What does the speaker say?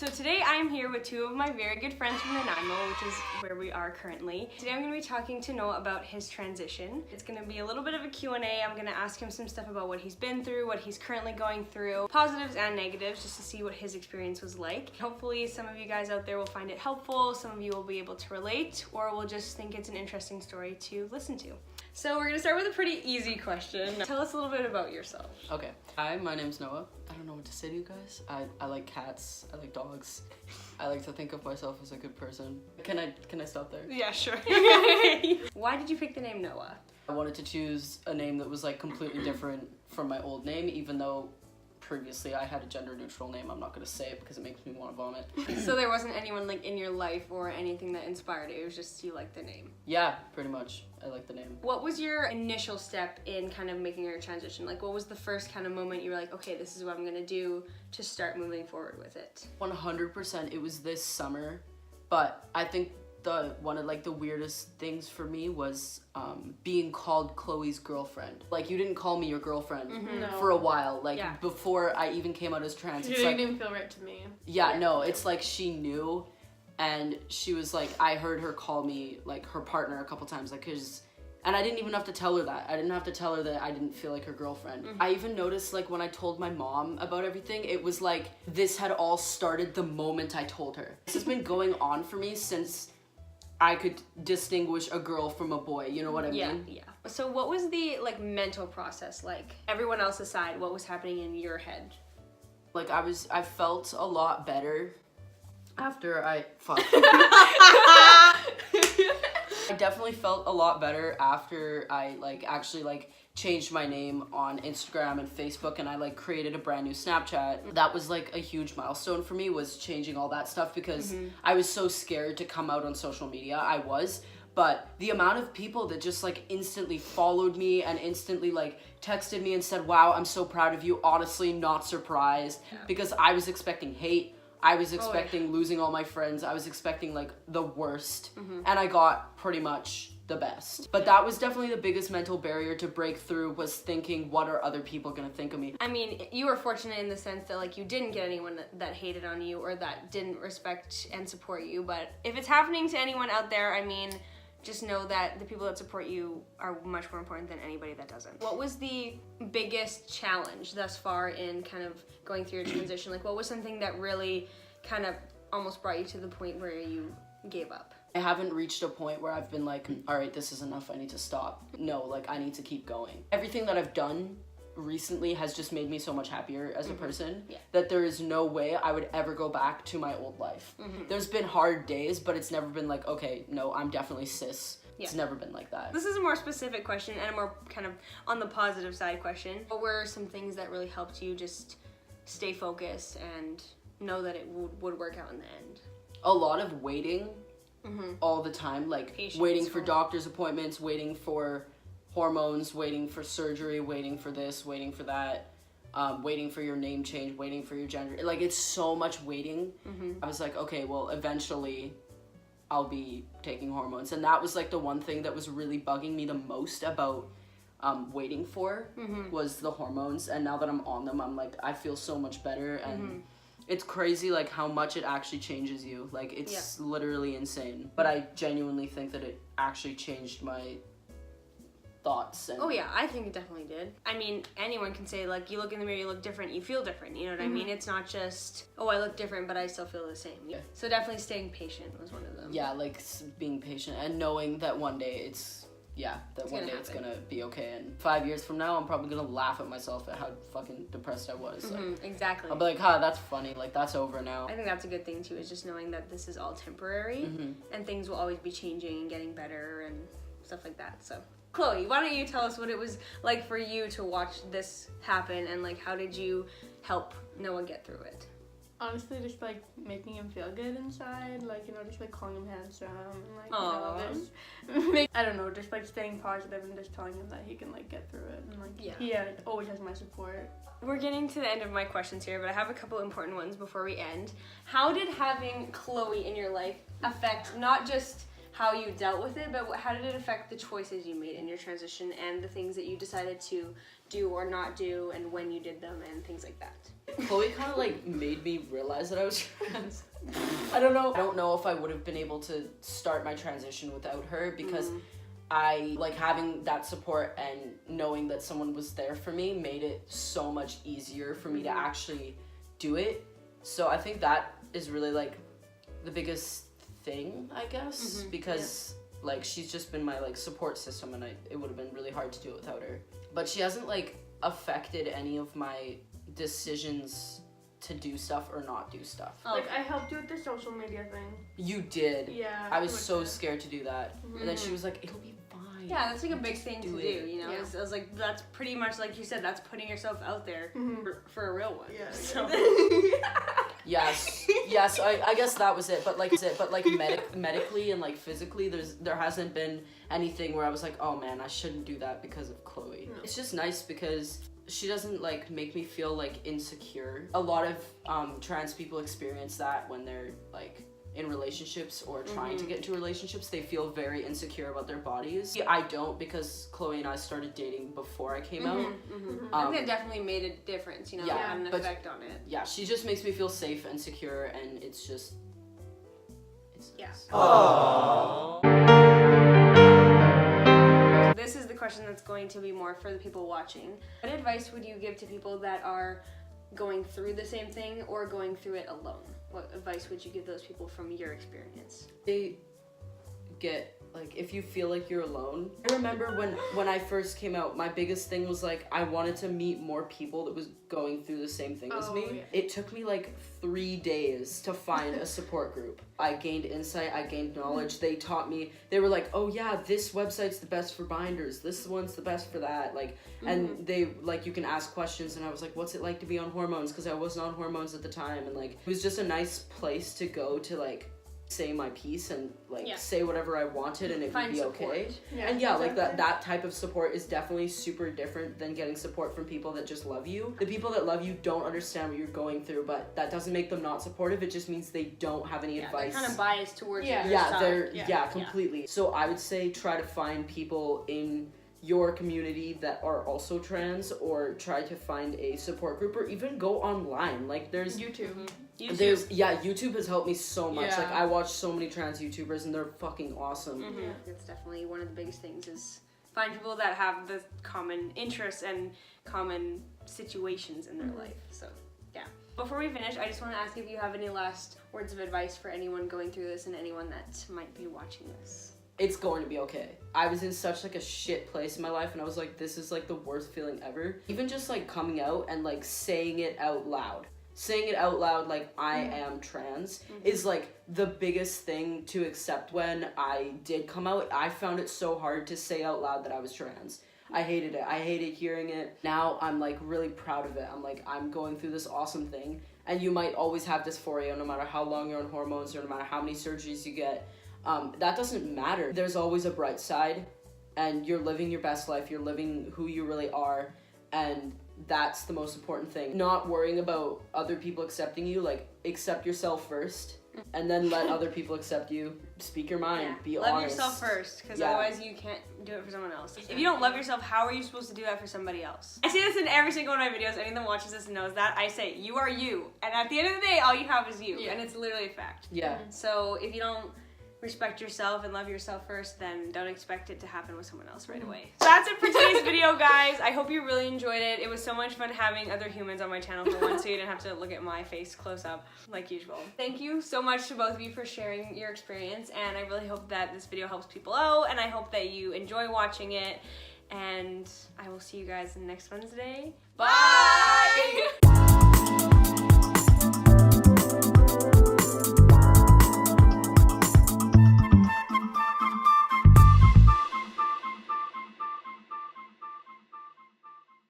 So today I'm here with two of my very good friends from Nanaimo, which is where we are currently. Today I'm going to be talking to Noah about his transition. It's going to be a little bit of a Q&A. I'm going to ask him some stuff about what he's been through, what he's currently going through, positives and negatives, just to see what his experience was like. Hopefully some of you guys out there will find it helpful, some of you will be able to relate, or will just think it's an interesting story to listen to. So we're going to start with a pretty easy question. Tell us a little bit about yourself. Okay. Hi, my name's Noah. I don't know what to say to you guys. I like cats. I like dogs. I like to think of myself as a good person. Can I stop there? Yeah, sure. Why did you pick the name Noah? I wanted to choose a name that was like completely different from my old name, even though previously I had a gender neutral name. I'm not gonna say it because it makes me want to vomit. So there wasn't anyone like in your life or anything that inspired it. It was just you liked the name. Yeah, pretty much. I like the name. What was your initial step in kind of making your transition? Like, what was the first kind of moment you were like, okay, this is what I'm gonna do to start moving forward with it? 100%. It was this summer, but I think one of like the weirdest things for me was being called Chloe's girlfriend. Like, you didn't call me your girlfriend for a while. Like, before I even came out as trans. It like, didn't feel right to me. Yeah, no, it's like she knew, and she was like, I heard her call me like her partner a couple times, like, and I didn't even have to tell her that. I didn't have to tell her that I didn't feel like her girlfriend. I even noticed, like, when I told my mom about everything, it was like this had all started the moment I told her. This has been going on for me since I could distinguish a girl from a boy, you know what I mean? Yeah. So what was the like mental process like? Everyone else aside, what was happening in your head? Like, I felt a lot better after I definitely felt a lot better after I like actually like changed my name on Instagram and Facebook, and I like created a brand new Snapchat. That was like a huge milestone for me, was changing all that stuff, because I was so scared to come out on social media. But the amount of people that just like instantly followed me and instantly like texted me and said, wow, I'm so proud of you, honestly not surprised, because I was expecting hate. I was expecting losing all my friends. I was expecting like the worst, and I got pretty much the best. But that was definitely the biggest mental barrier to break through, was thinking, what are other people gonna think of me? I mean, you were fortunate in the sense that like you didn't get anyone that hated on you or that didn't respect and support you. But if it's happening to anyone out there, I mean, just know that the people that support you are much more important than anybody that doesn't. What was the biggest challenge thus far in kind of going through your transition? Like, what was something that really kind of almost brought you to the point where you gave up? I haven't reached a point where I've been like, all right, this is enough, I need to stop. No, like, I need to keep going. Everything that I've done recently has just made me so much happier as a person that there is no way I would ever go back to my old life. There's been hard days, but it's never been like, okay, no, I'm definitely cis. It's never been like that. This is a more specific question and a more kind of on the positive side question. What were some things that really helped you just stay focused and know that it would work out in the end? A lot of waiting all the time, like waiting for doctor's appointments, waiting for hormones, waiting for surgery, waiting for this, waiting for that, waiting for your name change, waiting for your gender. Like, it's so much waiting. I was like, okay, well, eventually I'll be taking hormones. And that was like the one thing that was really bugging me the most about waiting for was the hormones. And now that I'm on them, I'm like, I feel so much better. And it's crazy like how much it actually changes you. Like, it's literally insane. But I genuinely think that it actually changed my thoughts. And I think it definitely did. I mean, anyone can say, like, you look in the mirror, you look different, you feel different, you know what I mean? It's not just, oh, I look different, but I still feel the same. So definitely staying patient was one of them. Yeah, like being patient and knowing that one day it's gonna be okay. And 5 years from now, I'm probably gonna laugh at myself at how fucking depressed I was. Like, exactly. I'll be like, that's funny, like, that's over now. I think that's a good thing too, is just knowing that this is all temporary and things will always be changing and getting better and stuff like that. So Chloe, why don't you tell us what it was like for you to watch this happen, and like how did you help Noah get through it? Honestly, just like making him feel good inside, like, you know, just like calling him handsome and like, you know, just I don't know, just like staying positive and just telling him that he can like get through it, and like he always has my support. We're getting to the end of my questions here, but I have a couple important ones before we end. How did having Chloe in your life affect not just how you dealt with it, but how did it affect the choices you made in your transition and the things that you decided to do or not do and when you did them and things like that? Chloe kind of like made me realize that I was trans. I don't know if I would have been able to start my transition without her, because I like having that support and knowing that someone was there for me made it so much easier for me to actually do it. So I think that is really like the biggest thing, I guess, because like she's just been my like support system, and it would have been really hard to do it without her. But she hasn't like affected any of my decisions to do stuff or not do stuff. Like, I helped you with the social media thing. You did. Yeah. I was so scared to do that. And then she was like, it'll be fine. Yeah, that's like a big thing to do, you know? Yeah. I was like, that's pretty much like you said, that's putting yourself out there for a real one. Yeah. So. Yes, I guess that was it. But like medically and like physically, there hasn't been anything where I was like, oh man, I shouldn't do that because of Chloe. No. It's just nice because she doesn't like make me feel like insecure. A lot of trans people experience that when they're like in relationships or trying to get into relationships. They feel very insecure about their bodies. I don't, because Chloe and I started dating before I came out. I think that definitely made a difference, you know, had an effect on it. Yeah, she just makes me feel safe and secure, and it's just, it's nice. Aww. This is the question that's going to be more for the people watching. What advice would you give to people that are going through the same thing or going through it alone? What advice would you give those people from your experience? They get, like, if you feel like you're alone. I remember when I first came out, my biggest thing was like, I wanted to meet more people that was going through the same thing as me. Yeah. It took me like 3 days to find a support group. I gained insight, I gained knowledge. They taught me, they were like, oh yeah, this website's the best for binders, this one's the best for that, like, and they, like, you can ask questions, and I was like, what's it like to be on hormones, because I wasn't on hormones at the time, and like, it was just a nice place to go to like say my piece and like say whatever I wanted, and it would be okay. Yeah, and like that type of support is definitely super different than getting support from people that just love you. The people that love you don't understand what you're going through, but that doesn't make them not supportive. It just means they don't have any advice. They're kind of biased towards your side. They're completely. So I would say try to find people in your community that are also trans, or try to find a support group, or even go online. Like there's YouTube. YouTube has helped me so much. Like I watch so many trans YouTubers and they're fucking awesome. It's definitely one of the biggest things, is find people that have the common interests and common situations in their life. So yeah. Before we finish, I just want to ask if you have any last words of advice for anyone going through this and anyone that might be watching this. It's going to be okay. I was in such like a shit place in my life, and I was like, this is like the worst feeling ever. Even just like coming out and like saying it out loud, like I am trans is like the biggest thing to accept. When I did come out, I found it so hard to say out loud that I was trans. I hated it. I hated hearing it. Now I'm like really proud of it. I'm like, I'm going through this awesome thing. And you might always have dysphoria no matter how long you're on hormones, or no matter how many surgeries you get. That doesn't matter. There's always a bright side, and you're living your best life. You're living who you really are, and that's the most important thing. Not worrying about other people accepting you. Like, accept yourself first, and then let other people accept you. Speak your mind. Be honest. Love yourself first, because otherwise you can't do it for someone else. If you don't love yourself, how are you supposed to do that for somebody else? I say this in every single one of my videos. Anyone that watches this knows that. I say, you are you, and at the end of the day, all you have is you, and it's literally a fact. Yeah. So if you don't respect yourself and love yourself first, then don't expect it to happen with someone else right away. So that's it for today's video, guys. I hope you really enjoyed it. It was so much fun having other humans on my channel for once, so you didn't have to look at my face close up like usual. Thank you so much to both of you for sharing your experience, and I really hope that this video helps people out, and I hope that you enjoy watching it, and I will see you guys next Wednesday. Bye!